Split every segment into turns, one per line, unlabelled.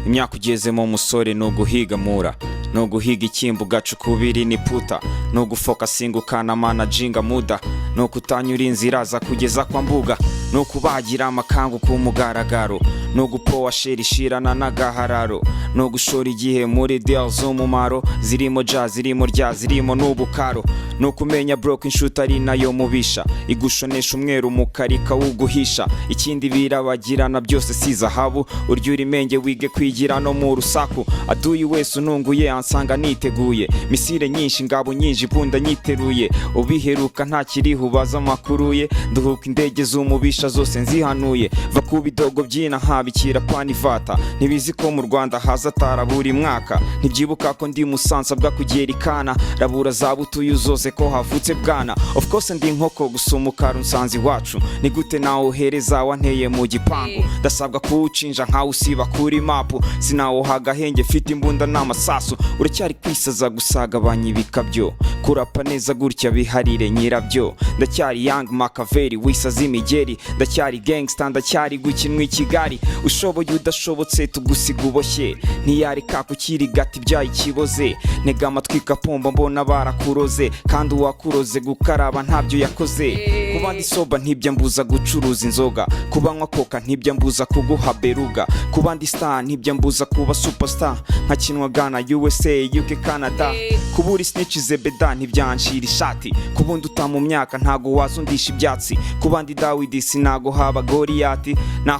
imyaka ugezemo umusore nuguhiga mura nuguhiga ikimbu gacu kubiri ni puta nugufokasinga ukana manajinga muda nukutanyura inzira za kugeza kwa mbuga nukubagira amakangu ku mugaragaro nugupowa shirishirana n'agahararo nugushora igihe muri deals z'umumaro zirimo jazz zirimo rya zirimo n'ubukaro nukumenya broke inshuti ari nayo mubisha igushonesha umweru mukarika wuguhisha ikindi birabagirana byose si zahabu urya urimenge wige kwigira no mu rusaku aduyi wese ununguye ansanga niteguye misire nyinshi ngabo nyinshi bunda nyiteruye ubiheruka nta kiriho baza amakuruye nduhuka indege z'umubisha zose nzihanuye va ku bidogo byina habikira panivata ntibizi ko mu Rwanda haza tara buri mwaka ntibyibuka ko ndi musansa bwa kugerikana rabura zabutuye zose ko havutse bwana of course ndi nkoko gusumuka runsanzi wacu ni gute nawo uhereza wanteye mu gipangu ndasabwa kuwucinja nkaho usiba kuri mapu sinawo hagahenge fite imbunda n'amasasu uracyari kwisaza gusagabanya ibikabyo kurapa neza gutya biharire nyirabyo ndacyari young Makaveri wisaza imigeri ndacyari gangster ndacyari gukinwa Kigali ushoboye udashobotse tugusiga uboshye ntiyari kakukiri gati byayi kiboze nega amatwi kapomba mbona barakuroze kandi uwakuroze gukaraba ntabyo yakoze kuba ndi soba ntibya mbuza gucuruza inzoga kuba nkwa koka ntibya mbuza kuguha beruga kuba ndi star ntibya mbuza kuba superstar nkakinwa Ghana USA UK Canada kubura snitches beda ntibyanshira ishati kubundi utamu myaka ntago wazundisha ibyatsi kuba ndi Dawidi sinago haba Goliati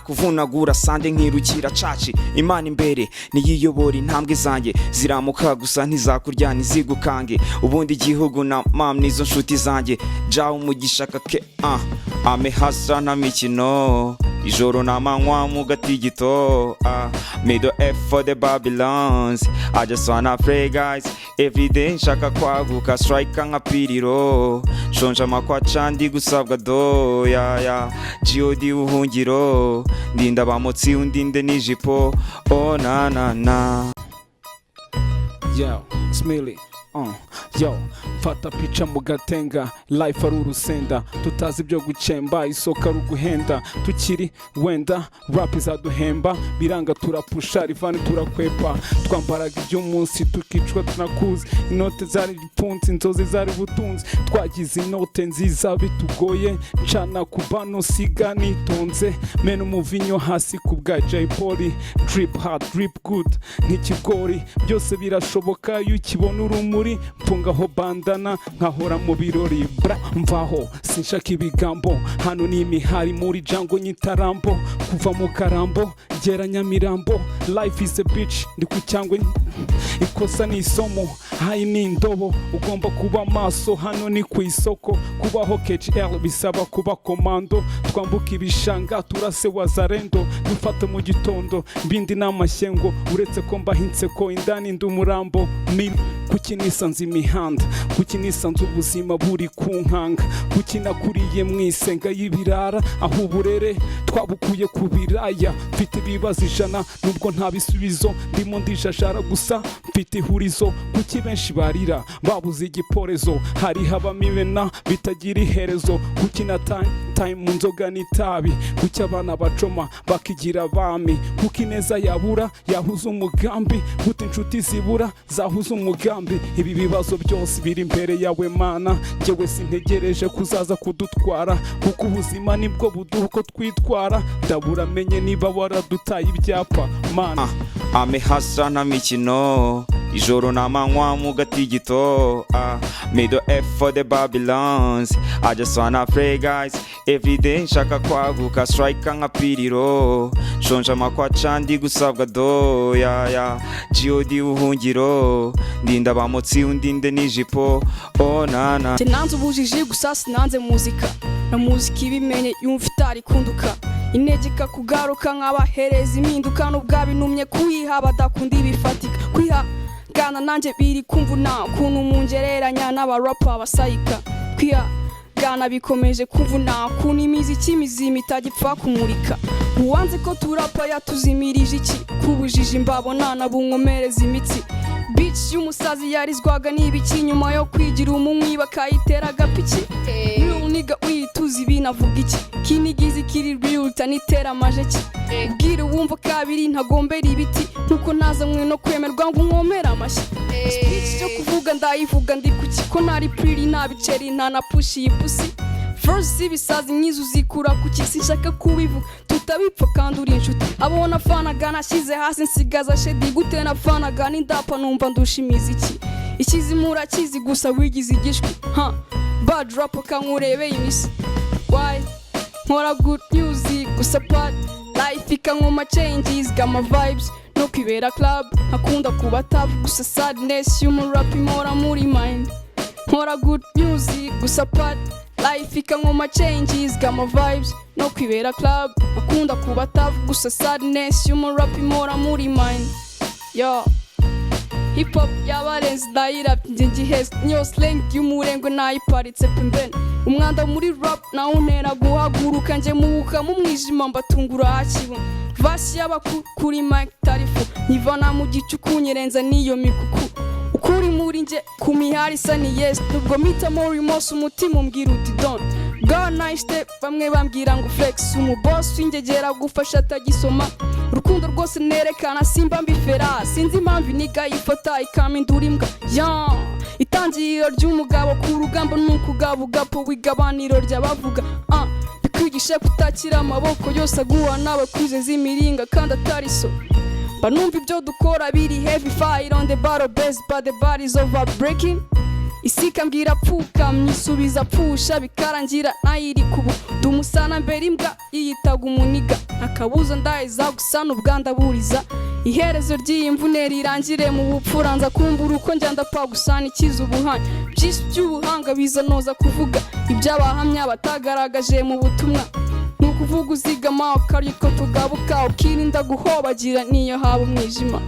nakuvunagura sande nkirukira caci Imana imbere niyiyobora intambwe zanjye ziramuka gusa ntizakurya ntizigukange ubundi igihugu na mam nizo nshuti zanjye jaho umugisha kake ame hasa na mikino ijoro n'amanywa mu gatigito middle F for the Babylons I just wanna pray guys every day nshaka kwaguka strike nka piriro shonja makwaca ndi gusabwa do ya God uhungiro ndinda bamotsi undinde nijipo na
yo Smiley yo fata picha mugatenga life ari urusenda tutazi byo gucemba isoka ruguhenda tukiri wenda rap izaduhemba biranga turapusha rivani turakwepa twambaraga ibyo munsi tukicwa tunakuze inote zari ipunzi inzozi zari butunzi twagize inote nziza bitugoye ncana kubano siga nitonze meno muvinyo hasi kubwa Jay Polly drip hard drip good nk'ikigori byose birashoboka yukibona urumuri mpungaho bandana nkahora mu birori bra mvaho sinshaka ibigambo hano ni imihari muri jango nyitarambo kuva mu karambo gera Nyamirambo life is a bitch ndi ku cyangwe ikosa ni isomo hayi ni indobo ugomba kuba maso hano ni ku isoko kubaho KGL bisaba kuba komando twambuka ibishanga turase wazarendo dufata mu gitondo mbindi n'amashyengo uretse ko mbahinse ko indani ndumurambo mil kuki nisanze imihanda kuki nisanze ubuzima buri kunkanga kuki nakuriye mwisenga y'ibirara aho uburere twabukuye ku biraya mfite ibibazo ijana nubwo nta bisubizo ndimo ndijajara gusa mfite ihurizo kuki benshi barira babuze igiporezo hari habamimena bitagira iherezo kuki na time mu nzoga n'itabi kuki abana bacoma bakigira abami kuki neza yabura yahuza umugambi gute inshuti zibura zahuza umugambi ibi bibazo byose biri imbere yawe Mana njyewe sintegereje kuzaza kudutwara kuko ubuzima nibwo buduha uko twitwara ndabura menye niba waradutaye ibyapa Mana
ame hasa na mikino ijoro n'amanywa mu gatigito middle F for the Babylons I just wanna pray guys every day nshaka kwaguka strike nka piriro shonja makwaca ndi gusabwa do ya God uhungiro ndinda bamotsi undinde nijipo na
sinanze ubujiji gusa sinanze muzika na muzika ibimenye yumva itari kunduka inegeka kugaruka nk'abahereza impinduka n'ubwabi numye kuyiha badakunda ibifatika kwiha gana nanjye biri kumvuna kuntu mungereranya n'abarapa basayika kwiha gana bikomeje kumvuna kuntu imiziki mizima itagipfa kumurika uwanze ko turapa yatuzimirije iki kubujije imbabona na bunkomereza imitsi bitch y'umusazi yarizwaga n'ibiki nyuma yo kwigira umunywi bakayitera agapiki niga uyituzi binavuga iki kinigize kiri real tanitera amajeki bwire wumva kabiri ntagombera ibiti nkuko nazamwe no kwemerwa ngo nkomera amashyi speech cyo kuvuga ndayivuga ndi kuki ko ntari pretty ntabiceri nta na push ipusi verse ibisazi nyizu zikura kuki sinshaka kubivuga tutabipfa kandi uri inshuti abona fanaga nashyize hasi nsigaza shedi gute na fanaga n'indapa numva ndusha imiziki ikizimura kizi gusa wigize igishwi bad rap kankurebeye imisi why nkora good music gusa part life ikankoma changes gama vibes no kwibera club akunda kuba tough gusa sadness human rap imora muri mind nkora good music gusa part life ikankoma changes gama vibes no kwibera club akunda kuba tough gusa sadness human rap imora muri mind yo hip hop yabarenze ndayirap nje ngiheze niyo slang y'umurengo nayiparitse pembeni umwanda muri rap nawo ntera guhaguruka nje mubuka mu mwijima mbatungura hakibo vasi y'abakuri mic tarifu nivana mu gicuku nyerenza niyo mikuku ukuri muri nje ku mihari isa ni yes nubwo mita more remorse umutima umbwira uti don't go nice step bamwe bambwira ngo flex umuboss w'ingegera gufasha atagisoma rukundo rwose nerekana simba mbifera sinzi impamvu niga ifata ikamindura imbwa itangiriro ry'umugabo ku rugamba n'ukugaba ugapo wigabaniro ry'abavuga bikwigisha kutakira amaboko yose aguha n'abakuze z'imiringa kandi atari so banumva ibyo dukora biri heavy fire on the battle base but the body's over breaking isika mbwira pfuka myisubiza pfusha bikarangira nayiri kubu dumusana mbere imbwa yiyitaga umuniga akabuza ndaheza gusana ubwanda buriza iherezo ry'imvune rirangire mu bupfuranza kumbura uko njya ndapfa gusana ikiza ubuhanga byinshi by'ubuhanga biza noza kuvuga ibyabahamya batagaragaje mu butumwa nukuvuga uzigama ukariko tugabuka ukirinda guhobagira niyo haba umwijima